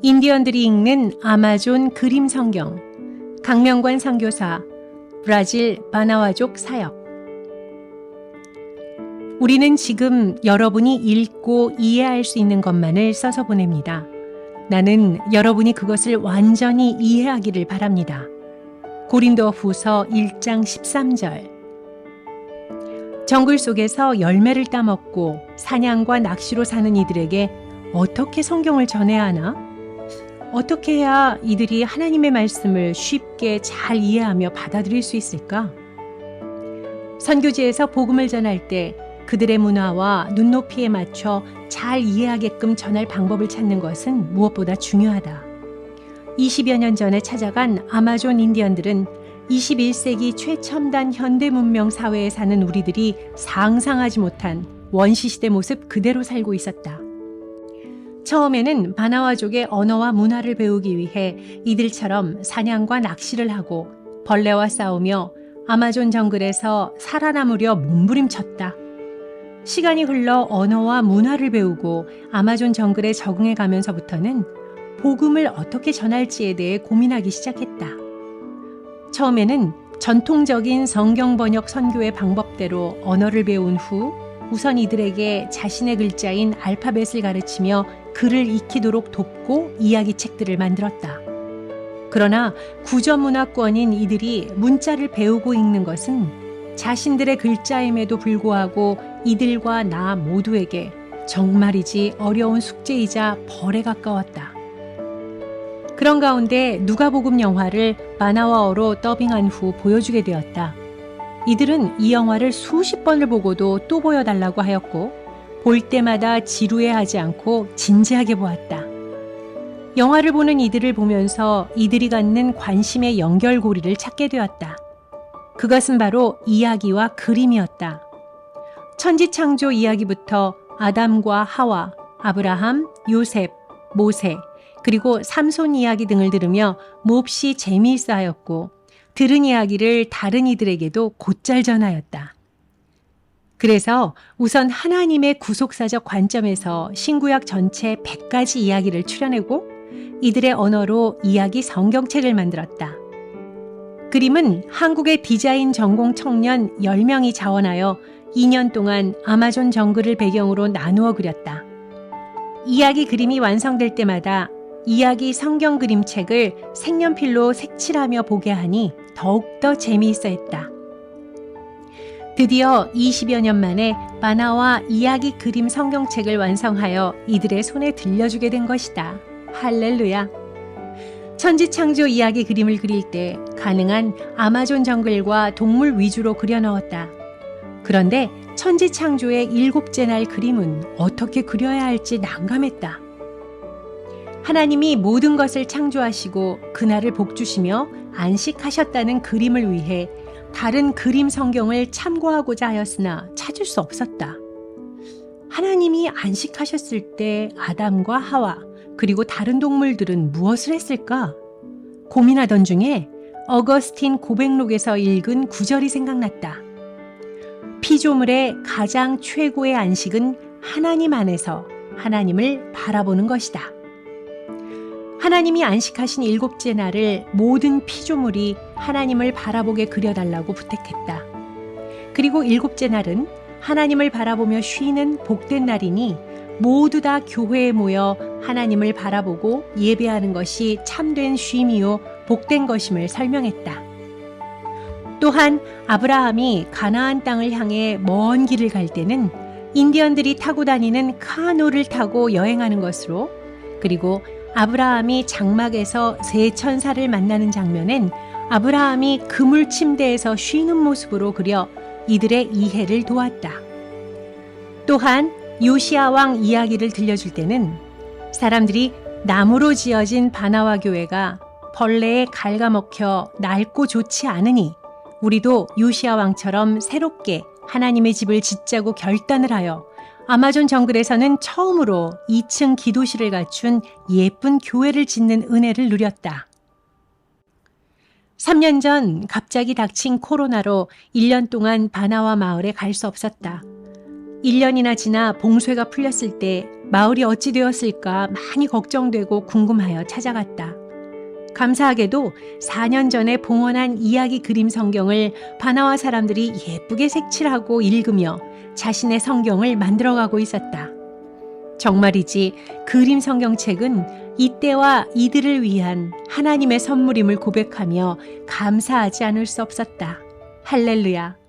인디언들이 읽는 아마존 그림 성경, 강명관 선교사, 브라질 바나와족 사역. 우리는 지금 여러분이 읽고 이해할 수 있는 것만을 써서 보냅니다. 나는 여러분이 그것을 완전히 이해하기를 바랍니다. 고린도 후서 1장 13절. 정글 속에서 열매를 따먹고 사냥과 낚시로 사는 이들에게 어떻게 성경을 전해야 하나? 어떻게 해야 이들이 하나님의 말씀을 쉽게 잘 이해하며 받아들일 수 있을까? 선교지에서 복음을 전할 때 그들의 문화와 눈높이에 맞춰 잘 이해하게끔 전할 방법을 찾는 것은 무엇보다 중요하다. 20여 년 전에 찾아간 아마존 인디언들은 21세기 최첨단 현대 문명 사회에 사는 우리들이 상상하지 못한 원시시대 모습 그대로 살고 있었다. 처음에는 바나와족의 언어와 문화를 배우기 위해 이들처럼 사냥과 낚시를 하고 벌레와 싸우며 아마존 정글에서 살아남으려 몸부림쳤다. 시간이 흘러 언어와 문화를 배우고 아마존 정글에 적응해 가면서부터는 복음을 어떻게 전할지에 대해 고민하기 시작했다. 처음에는 전통적인 성경 번역 선교의 방법대로 언어를 배운 후 우선 이들에게 자신의 글자인 알파벳을 가르치며 글을 익히도록 돕고 이야기책들을 만들었다. 그러나 구전문화권인 이들이 문자를 배우고 읽는 것은 자신들의 글자임에도 불구하고 이들과 나 모두에게 정말이지 어려운 숙제이자 벌에 가까웠다. 그런 가운데 누가복음 영화를 바나와어로 더빙한 후 보여주게 되었다. 이들은 이 영화를 수십 번을 보고도 또 보여달라고 하였고 볼 때마다 지루해하지 않고 진지하게 보았다. 영화를 보는 이들을 보면서 이들이 갖는 관심의 연결고리를 찾게 되었다. 그것은 바로 이야기와 그림이었다. 천지창조 이야기부터 아담과 하와, 아브라함, 요셉, 모세, 그리고 삼손 이야기 등을 들으며 몹시 재미있어 하였고 들은 이야기를 다른 이들에게도 곧잘 전하였다. 그래서 우선 하나님의 구속사적 관점에서 신구약 전체 100가지 이야기를 추려내고 이들의 언어로 이야기 성경책을 만들었다. 그림은 한국의 디자인 전공 청년 10명이 자원하여 2년 동안 아마존 정글을 배경으로 나누어 그렸다. 이야기 그림이 완성될 때마다 이야기 성경 그림책을 색연필로 색칠하며 보게 하니 더욱더 재미있어 했다. 드디어 20여 년 만에 바나와 이야기 그림 성경책을 완성하여 이들의 손에 들려주게 된 것이다. 할렐루야! 천지창조 이야기 그림을 그릴 때 가능한 아마존 정글과 동물 위주로 그려 넣었다. 그런데 천지창조의 7째 날 그림은 어떻게 그려야 할지 난감했다. 하나님이 모든 것을 창조하시고 그날을 복주시며 안식하셨다는 그림을 위해 다른 그림 성경을 참고하고자 하였으나 찾을 수 없었다. 하나님이 안식하셨을 때 아담과 하와 그리고 다른 동물들은 무엇을 했을까? 고민하던 중에 어거스틴 고백록에서 읽은 구절이 생각났다. 피조물의 가장 최고의 안식은 하나님 안에서 하나님을 바라보는 것이다. 하나님이 안식하신 7째 날을 모든 피조물이 하나님을 바라보게 그려달라고 부탁했다. 그리고 7째 날은 하나님을 바라보며 쉬는 복된 날이니 모두 다 교회에 모여 하나님을 바라보고 예배하는 것이 참된 쉼이요 복된 것임을 설명했다. 또한 아브라함이 가나안 땅을 향해 먼 길을 갈 때는 인디언들이 타고 다니는 카누를 타고 여행하는 것으로, 그리고 아브라함이 장막에서 세 천사를 만나는 장면엔 아브라함이 그물 침대에서 쉬는 모습으로 그려 이들의 이해를 도왔다. 또한 요시야 왕 이야기를 들려줄 때는 사람들이 나무로 지어진 바나와 교회가 벌레에 갉아먹혀 낡고 좋지 않으니 우리도 요시야 왕처럼 새롭게 하나님의 집을 짓자고 결단을 하여 아마존 정글에서는 처음으로 2층 기도실을 갖춘 예쁜 교회를 짓는 은혜를 누렸다. 3년 전 갑자기 닥친 코로나로 1년 동안 바나와 마을에 갈 수 없었다. 1년이나 지나 봉쇄가 풀렸을 때 마을이 어찌 되었을까 많이 걱정되고 궁금하여 찾아갔다. 감사하게도 4년 전에 봉헌한 이야기 그림 성경을 바나와 사람들이 예쁘게 색칠하고 읽으며 자신의 성경을 만들어가고 있었다. 정말이지 그림 성경책은 이때와 이들을 위한 하나님의 선물임을 고백하며 감사하지 않을 수 없었다. 할렐루야.